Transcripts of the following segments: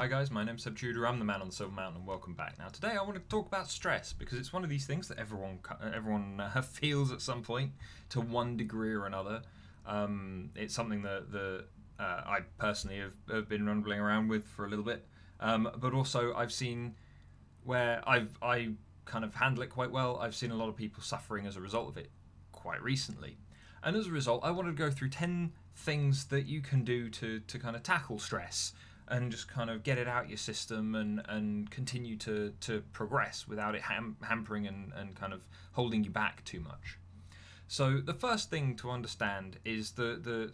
Hi guys, my name's Seb Tudor, I'm the man on the Silver Mountain, and welcome back. Now today I want to talk about stress, because it's one of these things that everyone feels at some point, to one degree or another. It's something that I personally have been rumbling around with for a little bit, but also I've seen where I kind of handle it quite well. I've seen a lot of people suffering as a result of it quite recently. And as a result, I wanted to go through 10 things that you can do to kind of tackle stress and just kind of get it out your system and continue to progress without it hampering and kind of holding you back too much. So the first thing to understand is the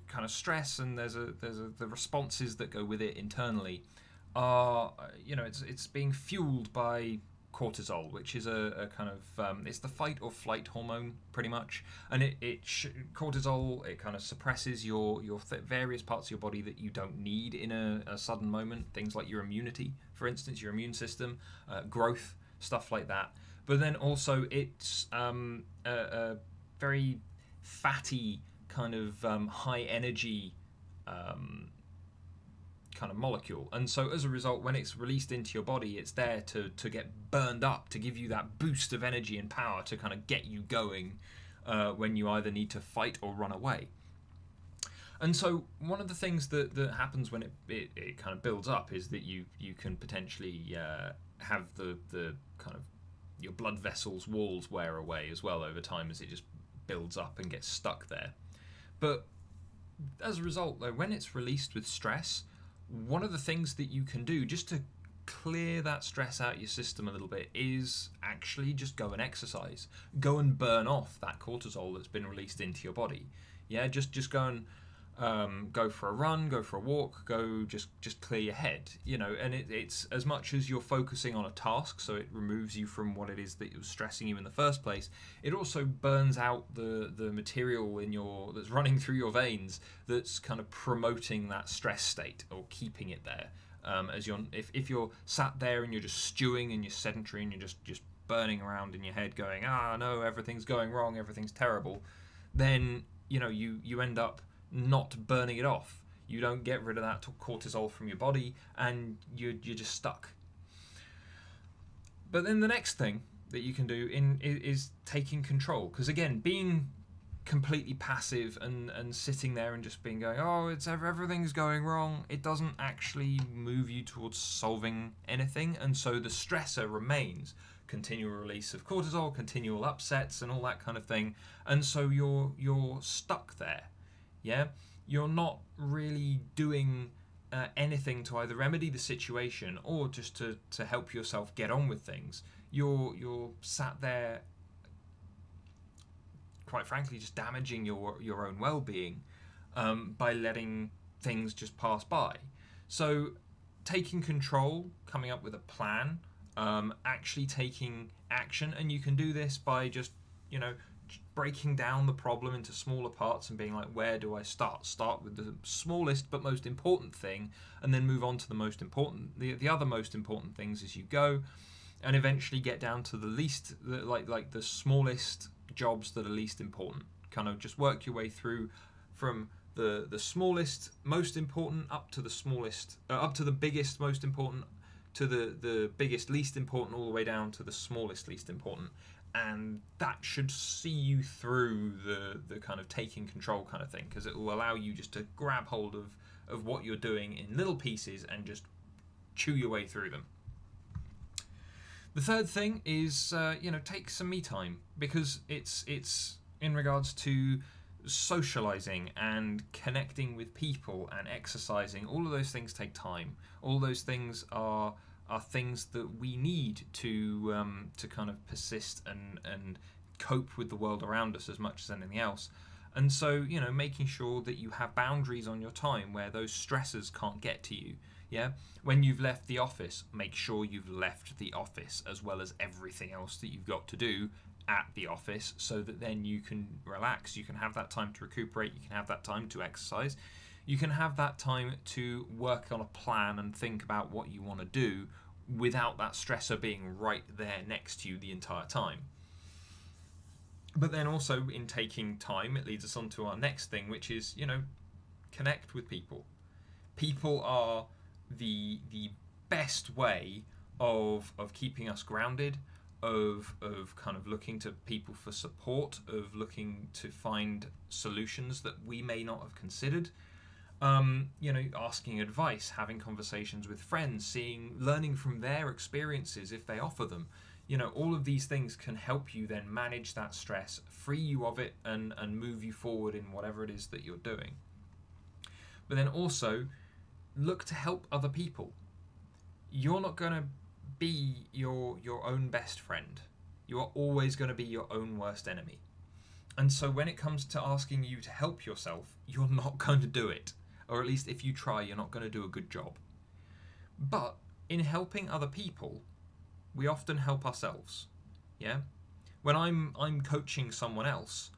kind of stress, and the responses that go with it internally are, it's being fueled by cortisol, which is a kind of it's the fight or flight hormone pretty much, and cortisol, it kind of suppresses your various parts of your body that you don't need in a sudden moment, things like your immunity, for instance, your immune system, growth, stuff like that. But then also it's a very fatty kind of high energy kind of molecule, and so as a result, when it's released into your body, it's there to get burned up, to give you that boost of energy and power to kind of get you going when you either need to fight or run away. And so one of the things that happens when it kind of builds up is that you can potentially have the kind of your blood vessels walls wear away as well over time, as it just builds up and gets stuck there. But as a result, though, when it's released with stress, one of the things that you can do just to clear that stress out your system a little bit is actually just go and exercise. Go and burn off that cortisol that's been released into your body. Yeah, just go and go for a run, go for a walk, go just clear your head. And it's as much as you're focusing on a task, so it removes you from what it is that was stressing you in the first place. It also burns out the material that's running through your veins that's kind of promoting that stress state or keeping it there. If you're sat there and you're just stewing and you're sedentary and you're just burning around in your head going, no, everything's going wrong, everything's terrible, then you end up not burning it off. You don't get rid of that cortisol from your body, and you're just stuck. But then the next thing that you can do is taking control, because again, being completely passive and sitting there and just going, everything's going wrong, it doesn't actually move you towards solving anything, and so the stressor remains. Continual release of cortisol, continual upsets, and all that kind of thing, and so you're stuck there. Yeah, you're not really doing anything to either remedy the situation or just to help yourself get on with things. You're sat there, quite frankly, just damaging your own well-being by letting things just pass by. So taking control, coming up with a plan, actually taking action, and you can do this by just breaking down the problem into smaller parts and being like, where do I start? Start with the smallest but most important thing, and then move on to the other most important things as you go, and eventually get down to the least, like the smallest jobs that are least important. Kind of just work your way through from the smallest most important up to the smallest, up to the biggest most important, to the biggest least important, all the way down to the smallest least important. And that should see you through the kind of taking control kind of thing, because it will allow you just to grab hold of what you're doing in little pieces and just chew your way through them. The third thing is take some me time, because it's in regards to socializing and connecting with people and exercising. All of those things take time. All those things are things that we need to kind of persist and cope with the world around us as much as anything else. And so, making sure that you have boundaries on your time where those stressors can't get to you. Yeah, when you've left the office, make sure you've left the office as well as everything else that you've got to do at the office, so that then you can relax, you can have that time to recuperate, you can have that time to exercise, you can have that time to work on a plan and think about what you want to do without that stressor being right there next to you the entire time. But then also, in taking time, it leads us on to our next thing, which is, connect with people. People are the best way of keeping us grounded, of kind of looking to people for support, of looking to find solutions that we may not have considered. You know, asking advice, having conversations with friends, learning from their experiences if they offer them. You know, all of these things can help you then manage that stress, free you of it, and move you forward in whatever it is that you're doing. But then also, look to help other people. You're not going to be your own best friend. You are always going to be your own worst enemy. And so when it comes to asking you to help yourself, you're not going to do it. Or at least if you try, you're not going to do a good job. But in helping other people, we often help ourselves. Yeah? When I'm coaching someone else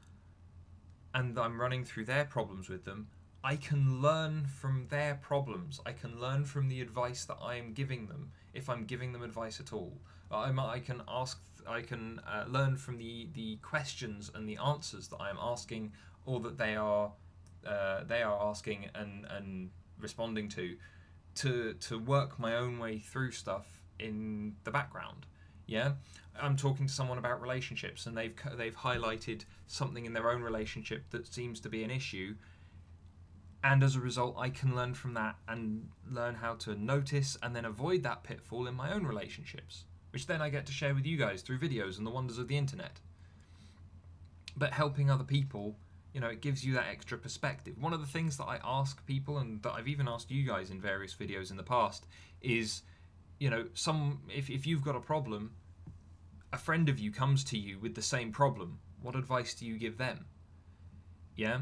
and I'm running through their problems with them, I can learn from their problems. I can learn from the advice that I am giving them, if I'm giving them advice at all. I can learn from the questions and the answers that I am asking, or that they are asking and responding to work my own way through stuff in the background. Yeah, I'm talking to someone about relationships, and they've highlighted something in their own relationship that seems to be an issue. And as a result, I can learn from that and learn how to notice and then avoid that pitfall in my own relationships, which then I get to share with you guys through videos and the wonders of the internet. But helping other people, you know, it gives you that extra perspective. One of the things that I ask people, and that I've even asked you guys in various videos in the past, is, you know, if you've got a problem, a friend of you comes to you with the same problem, what advice do you give them? Yeah?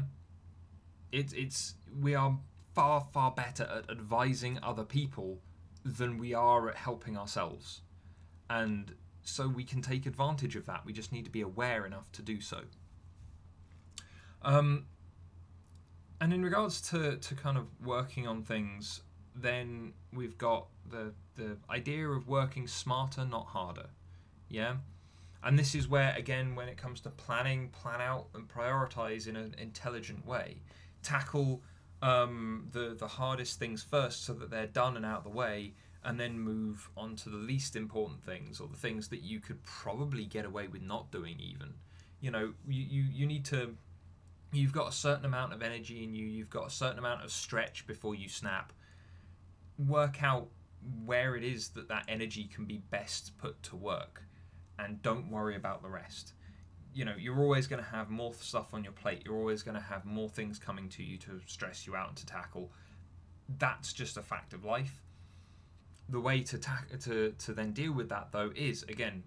We are far better at advising other people than we are at helping ourselves, and so we can take advantage of that. We just need to be aware enough to do so. And in regards to kind of working on things, then we've got the idea of working smarter, not harder. Yeah. And this is where, again, when it comes to planning, plan out and prioritize in an intelligent way. Tackle the hardest things first so that they're done and out of the way, and then move on to the least important things, or the things that you could probably get away with not doing even. You know, you need to, you've got a certain amount of energy in you, you've got a certain amount of stretch before you snap. Work out where it is that energy can be best put to work, and don't worry about the rest. You know, you're always going to have more stuff on your plate. You're always going to have more things coming to you to stress you out and to tackle. That's just a fact of life. The way to then deal with that, though, is, again,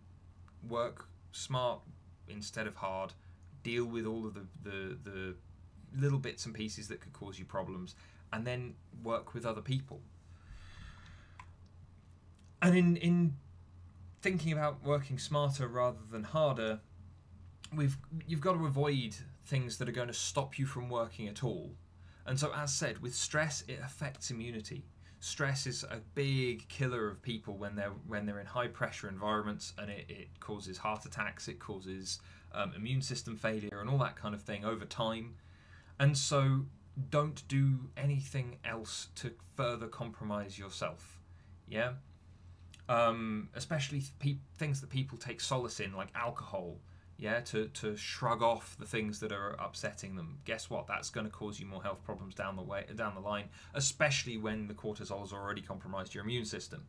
work smart instead of hard. Deal with all of the little bits and pieces that could cause you problems, and then work with other people. And in thinking about working smarter rather than harder, you've got to avoid things that are going to stop you from working at all. And so, as said, with stress, it affects immunity. Stress is a big killer of people when they're in high pressure environments, and it causes heart attacks, it causes immune system failure and all that kind of thing over time. And so don't do anything else to further compromise yourself. Yeah, especially things that people take solace in, like alcohol. Yeah, to shrug off the things that are upsetting them. Guess what? That's going to cause you more health problems down the line, especially when the cortisol's already compromised your immune system.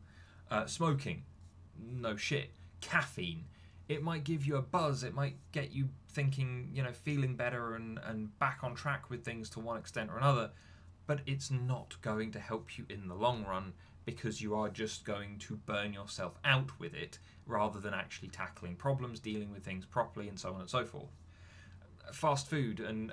Smoking, no shit. Caffeine, it might give you a buzz. It might get you thinking, you know, feeling better and back on track with things to one extent or another, but it's not going to help you in the long run, because you are just going to burn yourself out with it, rather than actually tackling problems, dealing with things properly, and so on and so forth. Fast food and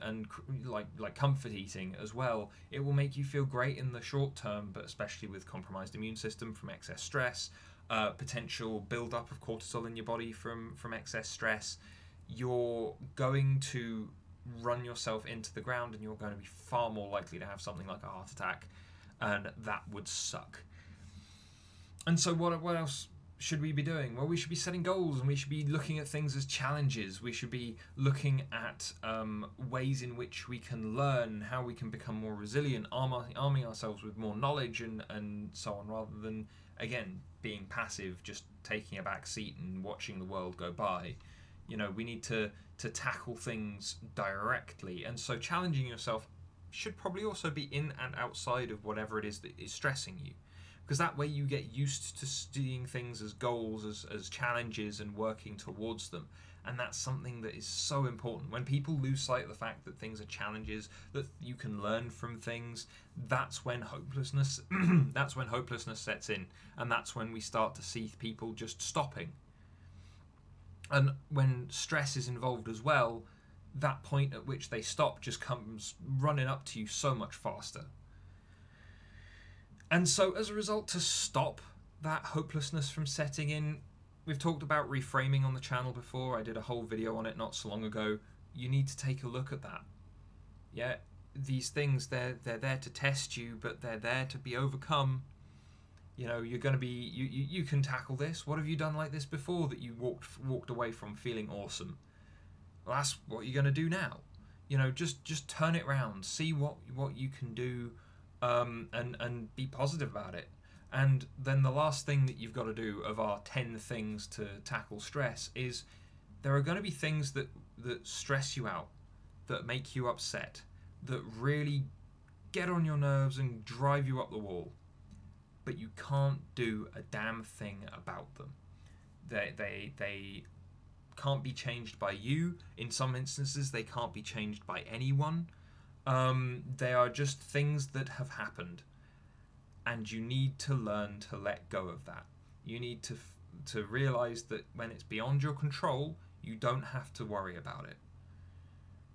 like comfort eating as well, it will make you feel great in the short term, but especially with compromised immune system from excess stress, potential build-up of cortisol in your body from excess stress, you're going to run yourself into the ground, and you're going to be far more likely to have something like a heart attack, and that would suck. And so what else should we be doing? Well, we should be setting goals, and we should be looking at things as challenges. We should be looking at ways in which we can learn, how we can become more resilient, arming ourselves with more knowledge and so on, rather than, again, being passive, just taking a back seat and watching the world go by. You know, we need to tackle things directly, and so challenging yourself should probably also be in and outside of whatever it is that is stressing you. Because that way you get used to seeing things as goals, as challenges, and working towards them. And that's something that is so important. When people lose sight of the fact that things are challenges, that you can learn from things, that's when hopelessness sets in. And that's when we start to see people just stopping. And when stress is involved as well, that point at which they stop just comes running up to you so much faster. And so as a result, to stop that hopelessness from setting in, we've talked about reframing on the channel before. I did a whole video on it not so long ago. You need to take a look at that. Yeah, these things, they're there to test you, but they're there to be overcome. You know, you're going to be, you can tackle this. What have you done like this before that you walked away from feeling awesome? Well, that's what you're going to do now. You know, just turn it around, see what you can do. And be positive about it. And then the last thing that you've got to do of our 10 things to tackle stress is there are going to be things that stress you out, that make you upset, that really get on your nerves and drive you up the wall. But you can't do a damn thing about them. They can't be changed by you. In some instances, they can't be changed by anyone. They are just things that have happened, and you need to learn to let go of that. You need to realize that when it's beyond your control, you don't have to worry about it.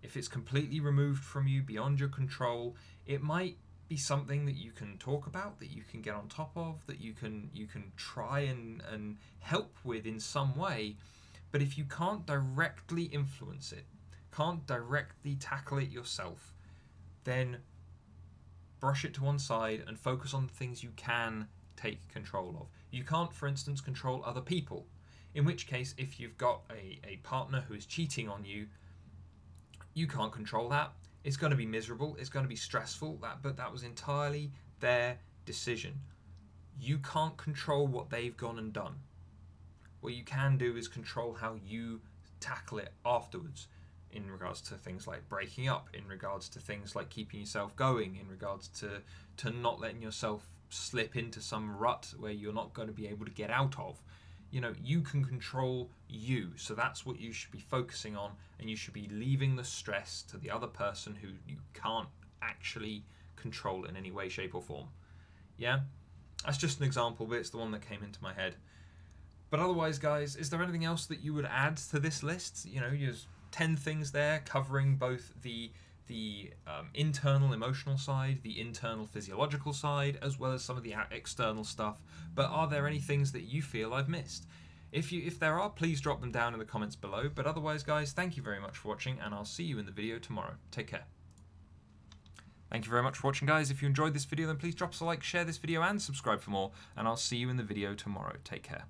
If it's completely removed from you, beyond your control, it might be something that you can talk about, that you can get on top of, that you can try and help with in some way. But if you can't directly influence it, can't directly tackle it yourself, then brush it to one side and focus on the things you can take control of. You can't, for instance, control other people. In which case, if you've got a partner who is cheating on you, you can't control that. It's going to be miserable. It's going to be stressful. But that was entirely their decision. You can't control what they've gone and done. What you can do is control how you tackle it afterwards. In regards to things like breaking up, in regards to things like keeping yourself going, in regards to not letting yourself slip into some rut where you're not going to be able to get out of. You know, you can control you, so that's what you should be focusing on, and you should be leaving the stress to the other person who you can't actually control in any way, shape or form. Yeah? That's just an example, but it's the one that came into my head. But otherwise, guys, is there anything else that you would add to this list? You know, there's 10 things there covering both the internal emotional side, the internal physiological side, as well as some of the external stuff. But are there any things that you feel I've missed? If there are, please drop them down in the comments below. But otherwise, guys, thank you very much for watching, and I'll see you in the video tomorrow. Take care. Thank you very much for watching, guys. If you enjoyed this video, then please drop us a like, share this video, and subscribe for more. And I'll see you in the video tomorrow. Take care.